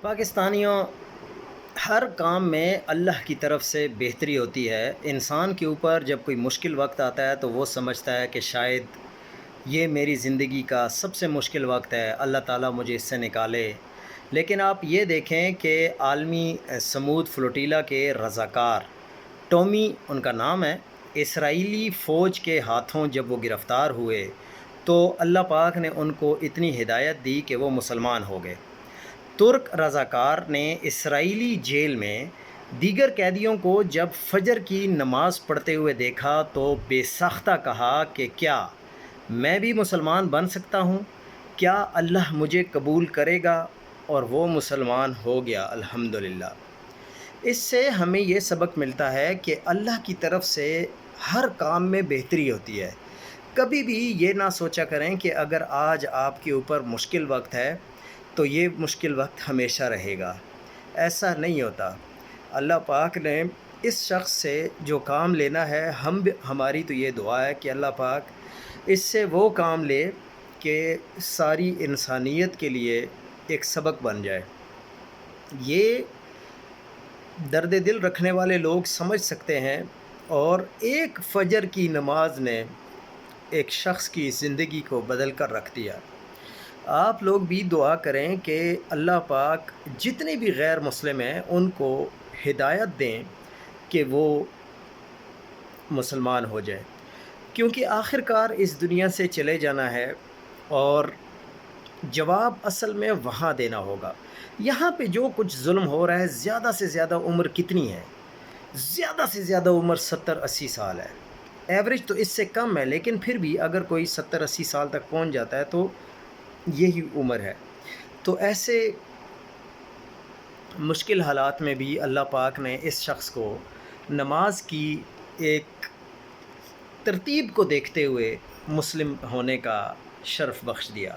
پاکستانیوں، ہر کام میں اللہ کی طرف سے بہتری ہوتی ہے۔ انسان کے اوپر جب کوئی مشکل وقت آتا ہے تو وہ سمجھتا ہے کہ شاید یہ میری زندگی کا سب سے مشکل وقت ہے، اللہ تعالیٰ مجھے اس سے نکالے۔ لیکن آپ یہ دیکھیں کہ عالمی سمود فلوٹیلا کے رضاکار ٹومی ان کا نام ہے، اسرائیلی فوج کے ہاتھوں جب وہ گرفتار ہوئے تو اللہ پاک نے ان کو اتنی ہدایت دی کہ وہ مسلمان ہو گئے۔ ترک رضاکار نے اسرائیلی جیل میں دیگر قیدیوں کو جب فجر کی نماز پڑھتے ہوئے دیکھا تو بے ساختہ کہا کہ کیا میں بھی مسلمان بن سکتا ہوں؟ کیا اللہ مجھے قبول کرے گا؟ اور وہ مسلمان ہو گیا الحمدللہ۔ اس سے ہمیں یہ سبق ملتا ہے کہ اللہ کی طرف سے ہر کام میں بہتری ہوتی ہے۔ کبھی بھی یہ نہ سوچا کریں کہ اگر آج آپ کے اوپر مشکل وقت ہے تو یہ مشکل وقت ہمیشہ رہے گا، ایسا نہیں ہوتا۔ اللہ پاک نے اس شخص سے جو کام لینا ہے، ہماری تو یہ دعا ہے کہ اللہ پاک اس سے وہ کام لے کہ ساری انسانیت کے لیے ایک سبق بن جائے۔ یہ درد دل رکھنے والے لوگ سمجھ سکتے ہیں، اور ایک فجر کی نماز نے ایک شخص کی زندگی کو بدل کر رکھ دیا۔ آپ لوگ بھی دعا کریں کہ اللہ پاک جتنے بھی غیر مسلم ہیں ان کو ہدایت دیں کہ وہ مسلمان ہو جائیں، کیونکہ آخر کار اس دنیا سے چلے جانا ہے اور جواب اصل میں وہاں دینا ہوگا۔ یہاں پہ جو کچھ ظلم ہو رہا ہے، زیادہ سے زیادہ عمر کتنی ہے؟ زیادہ سے زیادہ عمر 70-80 سال ہے۔ ایوریج تو اس سے کم ہے، لیکن پھر بھی اگر کوئی 70-80 سال تک پہنچ جاتا ہے تو یہی عمر ہے۔ تو ایسے مشکل حالات میں بھی اللہ پاک نے اس شخص کو نماز کی ایک ترتیب کو دیکھتے ہوئے مسلم ہونے کا شرف بخش دیا۔